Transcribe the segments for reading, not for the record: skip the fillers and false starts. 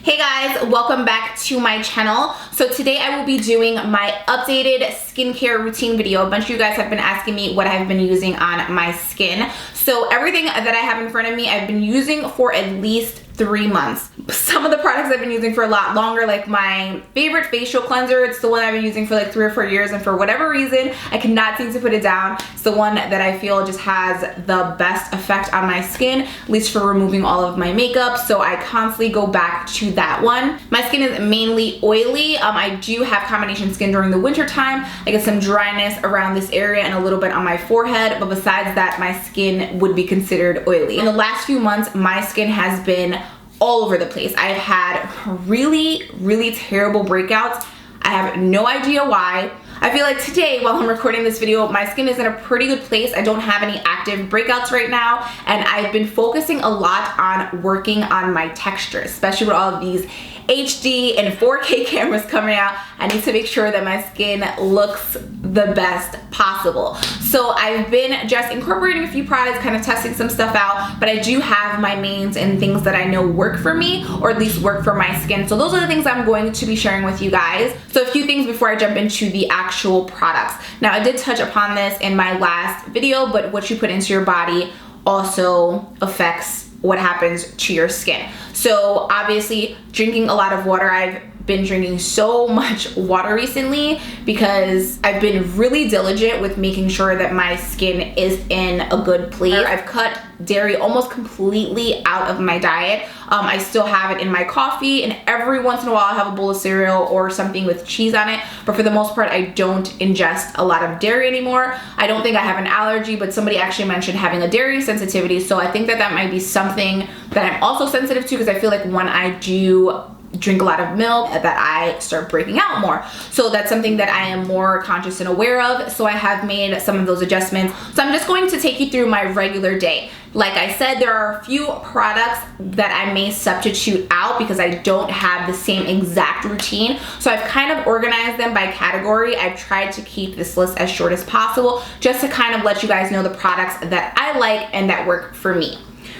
Hey guys, welcome back to my channel. So today I will be doing my updated skincare routine video. A bunch of you guys have been asking me what I've been using on my skin. So everything that I have in front of me, I've been using for at least 3 months. Some of the products I've been using for a lot longer, like my favorite facial cleanser. It's the one I've been using for like 3 or 4 years, and for whatever reason, I cannot seem to put it down. It's the one that I feel just has the best effect on my skin, at least for removing all of my makeup. So I constantly go back to that one. My skin is mainly oily. I do have combination skin during the winter time. I get some dryness around this area and a little bit on my forehead, but besides that, my skin would be considered oily. In the last few months, my skin has been all over the place. I've had really terrible breakouts. I have no idea why. I feel like today, while I'm recording this video, my skin is in a pretty good place. I don't have any active breakouts right now, and I've been focusing a lot on working on my texture, especially with all of these HD and 4K cameras coming out. I need to make sure that my skin looks the best possible. So I've been just incorporating a few products, kind of testing some stuff out, but I do have my mains and things that I know work for me, or at least work for my skin. So those are the things I'm going to be sharing with you guys. So a few things before I jump into the actual products. Now, I did touch upon this in my last video, but what you put into your body also affects what happens to your skin. So obviously, drinking a lot of water. I've been drinking so much water recently because I've been really diligent with making sure that my skin is in a good place. I've cut dairy almost completely out of my diet. I still have it in my coffee, and every once in a while I'll have a bowl of cereal or something with cheese on it, but for the most part I don't ingest a lot of dairy anymore. I don't think I have an allergy, but somebody actually mentioned having a dairy sensitivity, so I think that that might be something that I'm also sensitive to, because I feel like when I do drink a lot of milk that I start breaking out more. So that's something that I am more conscious and aware of. So I have made some of those adjustments. So I'm just going to take you through my regular day. Like I said, there are a few products that I may substitute out because I don't have the same exact routine. So I've kind of organized them by category. I've tried to keep this list as short as possible, just to kind of let you guys know the products that I like and that work for me.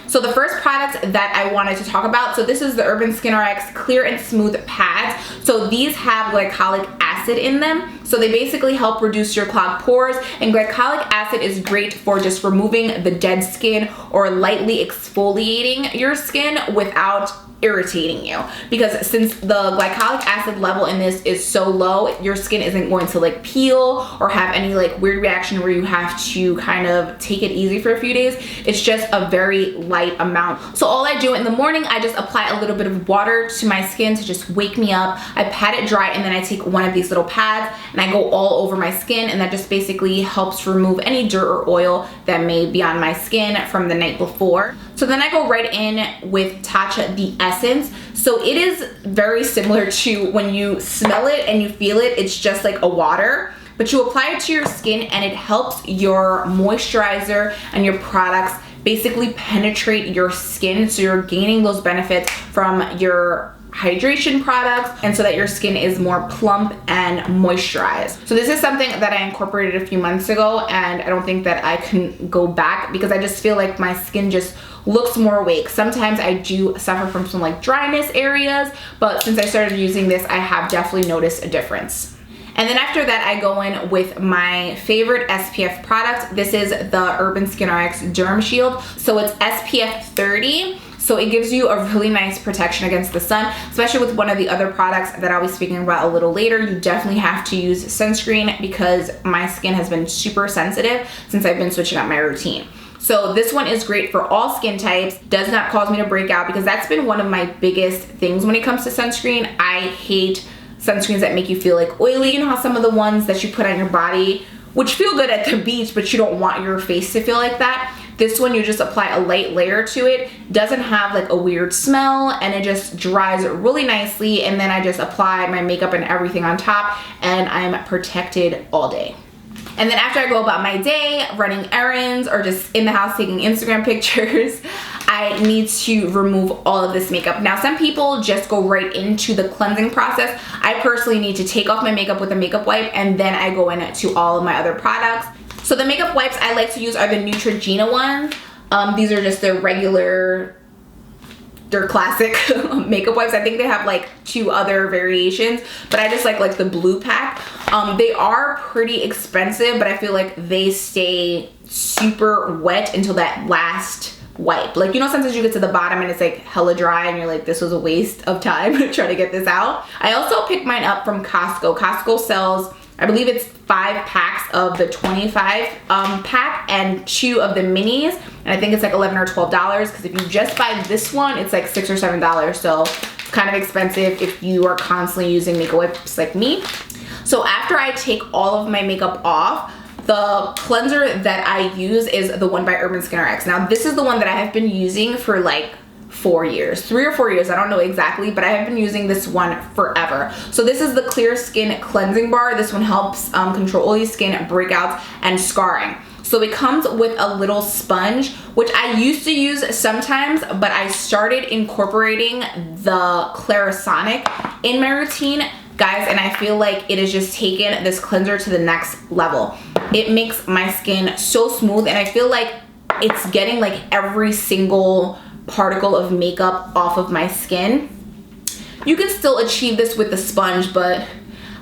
So the first product that I wanted to talk about, so this is the Urban Skin RX Clear and Smooth Pads. So these have glycolic acid in them. So they basically help reduce your clogged pores, and glycolic acid is great for just removing the dead skin or lightly exfoliating your skin without irritating you, because since the glycolic acid level in this is so low, your skin isn't going to like peel or have any like weird reaction where you have to kind of take it easy for a few days. It's just a very light amount. So all I do in the morning, I just apply a little bit of water to my skin to just wake me up. I pat it dry, and then I take one of these little pads and I go all over my skin, and that just basically helps remove any dirt or oil that may be on my skin from the night before. So then I go right in with Tarte the Essence. So it is very similar to when you smell it and you feel it, it's just like a water, but you apply it to your skin and it helps your moisturizer and your products basically penetrate your skin, so you're gaining those benefits from your hydration products, and so that your skin is more plump and moisturized. So this is something that I incorporated a few months ago, and I don't think that I can go back because I just feel like my skin just looks more awake. Sometimes I do suffer from some like dryness areas, but since I started using this, I have definitely noticed a difference. And then after that, I go in with my favorite SPF product. This is the Urban Skin RX Derm Shield. So it's SPF 30. So it gives you a really nice protection against the sun, especially with one of the other products that I'll be speaking about a little later. You definitely have to use sunscreen because my skin has been super sensitive since I've been switching up my routine. So this one is great for all skin types, does not cause me to break out, because that's been one of my biggest things when it comes to sunscreen. I hate sunscreens that make you feel like oily. You know how some of the ones that you put on your body, which feel good at the beach, but you don't want your face to feel like that. This one, you just apply a light layer to it, doesn't have like a weird smell, and it just dries really nicely, and then I just apply my makeup and everything on top, and I'm protected all day. And then after I go about my day, running errands or just in the house taking Instagram pictures, I need to remove all of this makeup. Now, some people just go right into the cleansing process. I personally need to take off my makeup with a makeup wipe, and then I go into all of my other products. So the makeup wipes I like to use are the Neutrogena ones. These are just the regular their classic makeup wipes. I think they have like 2 other variations, but I just like the blue pack. They are pretty expensive, but I feel like they stay super wet until that last wipe. Like, you know, sometimes you get to the bottom and it's like hella dry and you're like, this was a waste of time to try to get this out. I also picked mine up from Costco. Costco sells, I believe it's 5 packs of the 25 pack and 2 of the minis, and I think it's like $11 or $12, because if you just buy this one, it's like $6 or $7, so it's kind of expensive if you are constantly using makeup wipes like me. So after I take all of my makeup off, the cleanser that I use is the one by Urban Skin RX. Now this is the one that I have been using for like 4 years, 3 or 4 years, I don't know exactly, but I have been using this one forever. So this is the Clear Skin Cleansing Bar. This one helps control oily skin, breakouts, and scarring. So it comes with a little sponge, which I used to use sometimes, but I started incorporating the Clarisonic in my routine, guys, and I feel like it has just taken this cleanser to the next level. It makes my skin so smooth, and I feel like it's getting like every single particle of makeup off of my skin. You can still achieve this with the sponge, but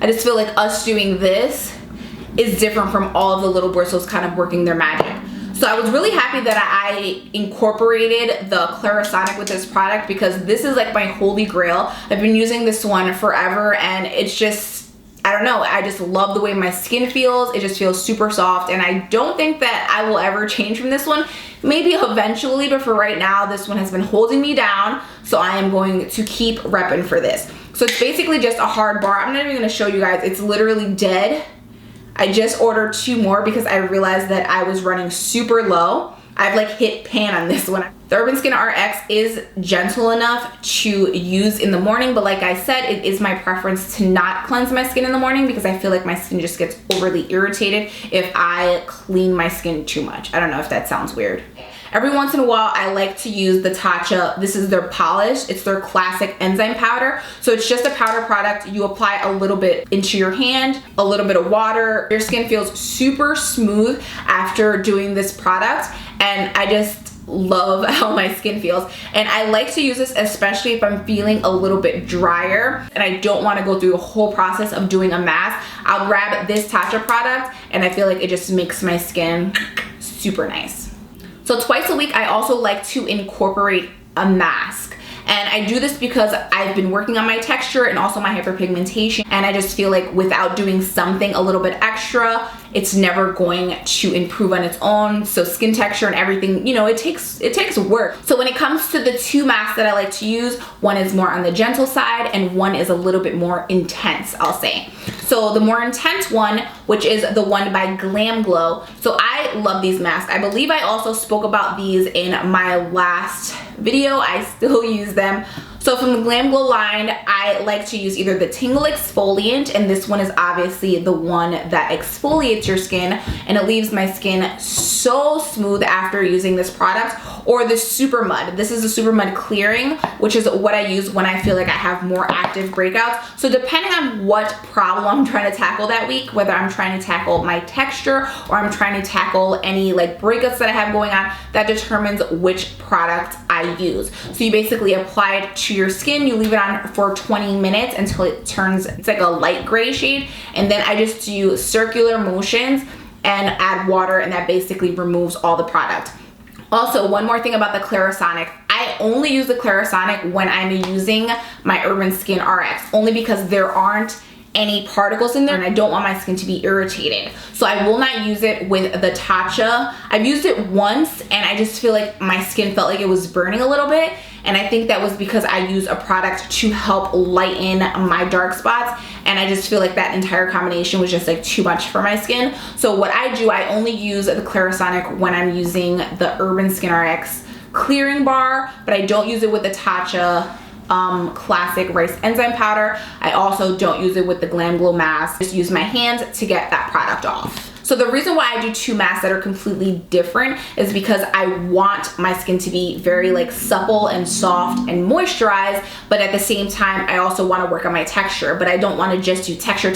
I just feel like us doing this is different from all of the little bristles kind of working their magic. So I was really happy that I incorporated the Clarisonic with this product, because this is like my holy grail. I've been using this one forever, and it's just, I don't know, I just love the way my skin feels. It just feels super soft, and I don't think that I will ever change from this one. Maybe eventually, but for right now, this one has been holding me down, so I am going to keep repping for this. So it's basically just a hard bar. I'm not even gonna show you guys, it's literally dead. I just ordered 2 more because I realized that I was running super low. I've like hit pan on this one. The Urban Skin RX is gentle enough to use in the morning, but like I said, it is my preference to not cleanse my skin in the morning, because I feel like my skin just gets overly irritated if I clean my skin too much. I don't know if that sounds weird. Every once in a while, I like to use the Tatcha. This is their polish. It's their classic enzyme powder. So it's just a powder product. You apply a little bit into your hand, a little bit of water. Your skin feels super smooth after doing this product, and I just love how my skin feels. And I like to use this especially if I'm feeling a little bit drier and I don't want to go through the whole process of doing a mask. I'll grab this Tatcha product, and I feel like it just makes my skin super nice. So twice a week, I also like to incorporate a mask. And I do this because I've been working on my texture and also my hyperpigmentation, and I just feel like without doing something a little bit extra, it's never going to improve on its own. So skin texture and everything, you know, it takes work. So when it comes to the 2 masks that I like to use, one is more on the gentle side and one is a little bit more intense, I'll say. So the more intense one, which is the one by Glam Glow. So I love these masks. I believe I also spoke about these in my last video. I still use them. So from the Glam Glow line, I like to use either the Tingle Exfoliant, and this one is obviously the one that exfoliates your skin and it leaves my skin so smooth after using this product, or the SUPERMUD. This is the SUPERMUD Clearing, which is what I use when I feel like I have more active breakouts. So depending on what problem I'm trying to tackle that week, whether I'm trying to tackle my texture or I'm trying to tackle any like breakouts that I have going on, that determines which product I use. So you basically apply it to your skin, you leave it on for 20 minutes until it turns, it's like a light gray shade, and then I just do circular motions and add water, and that basically removes all the product. Also, one more thing about the Clarisonic. I only use the Clarisonic when I'm using my Urban Skin RX, only because there aren't any particles in there and I don't want my skin to be irritated. So I will not use it with the Tatcha. I've used it once and I just feel like my skin felt like it was burning a little bit, and I think that was because I use a product to help lighten my dark spots, and I just feel like that entire combination was just like too much for my skin. So what I do, I only use the Clarisonic when I'm using the Urban Skin RX clearing bar, but I don't use it with the Tatcha classic rice enzyme powder. I also don't use it with the Glam Glow mask. Just use my hands to get that product off. So the reason why I do 2 masks that are completely different is because I want my skin to be very like supple and soft and moisturized, but at the same time I also want to work on my texture, but I don't want to just do texture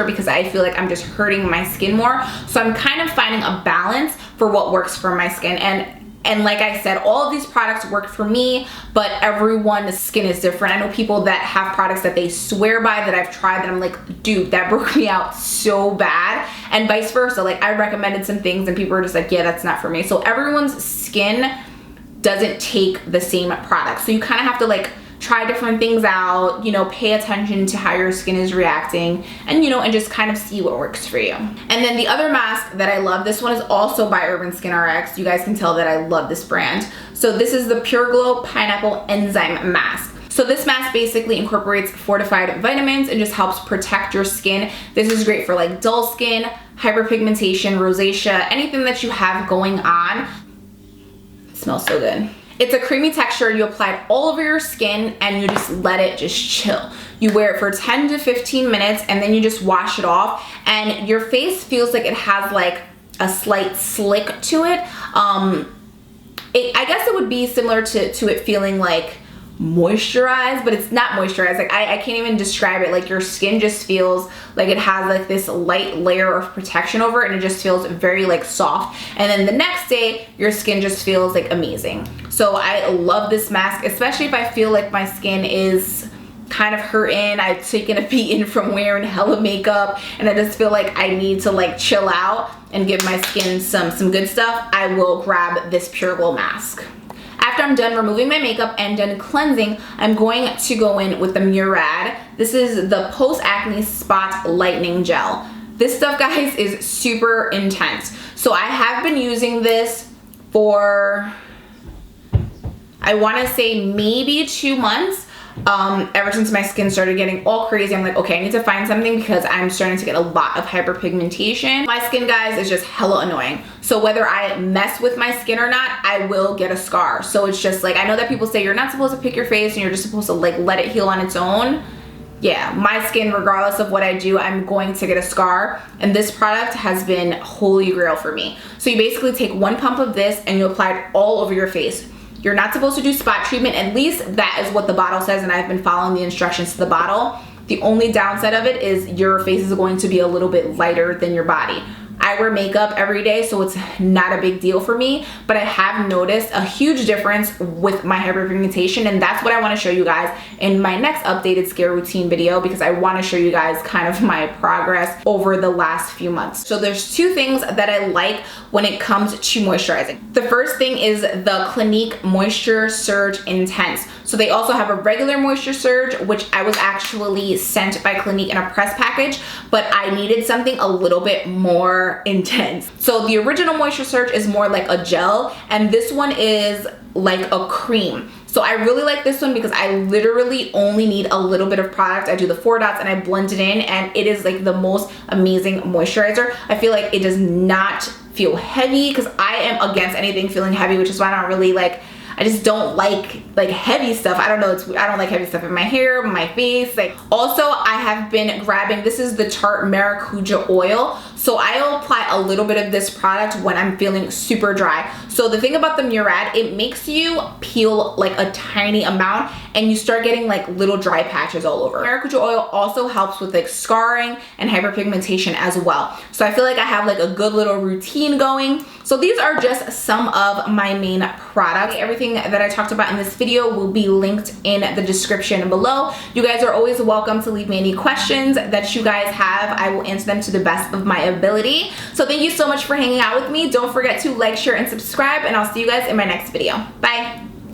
because I feel like I'm just hurting my skin more. So I'm kind of finding a balance for what works for my skin. And And like I said, all of these products work for me, but everyone's skin is different. I know people that have products that they swear by that I've tried that I'm like, dude, that broke me out so bad, and vice versa. Like I recommended some things and people are just like, yeah, that's not for me. So everyone's skin doesn't take the same product. So you kind of have to like try different things out, you know, pay attention to how your skin is reacting, and you know, and just kind of see what works for you. And then the other mask that I love, this one is also by Urban Skin RX. You guys can tell that I love this brand. So this is the Pure Glow Pineapple Enzyme Mask. So this mask basically incorporates fortified vitamins and just helps protect your skin. This is great for like dull skin, hyperpigmentation, rosacea, anything that you have going on. It smells so good. It's a creamy texture. You apply it all over your skin and you just let it just chill. You wear it for 10 to 15 minutes and then you just wash it off, and your face feels like it has like a slight slick to it. I guess it would be similar to it feeling like moisturized, but it's not moisturized. Like I can't even describe it. Like your skin just feels like it has like this light layer of protection over it, and it just feels very like soft, and then the next day your skin just feels like amazing. So I love this mask, especially if I feel like my skin is kind of hurting, I've taken a beating from wearing hella makeup, and I just feel like I need to like chill out and give my skin some good stuff. I will grab this Pure Glow mask. After I'm done removing my makeup and done cleansing, I'm going to go in with the Murad. This is the Post Acne Spot Lightening Gel. This stuff, guys, is super intense. So I have been using this for, I want to say maybe 2 months. Ever since my skin started getting all crazy, I'm like, okay, I need to find something because I'm starting to get a lot of hyperpigmentation. My skin, guys, is just hella annoying. So whether I mess with my skin or not, I will get a scar. So it's just like, I know that people say you're not supposed to pick your face and you're just supposed to like let it heal on its own. Yeah, my skin, regardless of what I do, I'm going to get a scar, and this product has been holy grail for me. So you basically take 1 pump of this and you apply it all over your face. You're not supposed to do spot treatment, at least that is what the bottle says, and I've been following the instructions to the bottle. The only downside of it is your face is going to be a little bit lighter than your body. I wear makeup every day, so it's not a big deal for me, but I have noticed a huge difference with my hyperpigmentation, and that's what I want to show you guys in my next updated skincare routine video, because I want to show you guys kind of my progress over the last few months. So there's 2 things that I like when it comes to moisturizing. The first thing is the Clinique Moisture Surge Intense. So they also have a regular Moisture Surge, which I was actually sent by Clinique in a press package, but I needed something a little bit more intense. So the original Moisture Surge is more like a gel, and this one is like a cream. So I really like this one because I literally only need a little bit of product. I do the 4 dots and I blend it in, and it is like the most amazing moisturizer. I feel like it does not feel heavy, because I am against anything feeling heavy, which is why I don't really like, I just don't like heavy stuff. I don't know, I don't like heavy stuff in my hair, my face. Like, also I have been grabbing, this is the Tarte Maracujá Oil. So I'll apply a little bit of this product when I'm feeling super dry. So the thing about the Murad, it makes you peel like a tiny amount and you start getting like little dry patches all over. Maracujá oil also helps with like scarring and hyperpigmentation as well. So I feel like I have like a good little routine going. So these are just some of my main products. Everything that I talked about in this video will be linked in the description below. You guys are always welcome to leave me any questions that you guys have. I will answer them to the best of my ability. So thank you so much for hanging out with me. Don't forget to like, share, and subscribe, and I'll see you guys in my next video. Bye.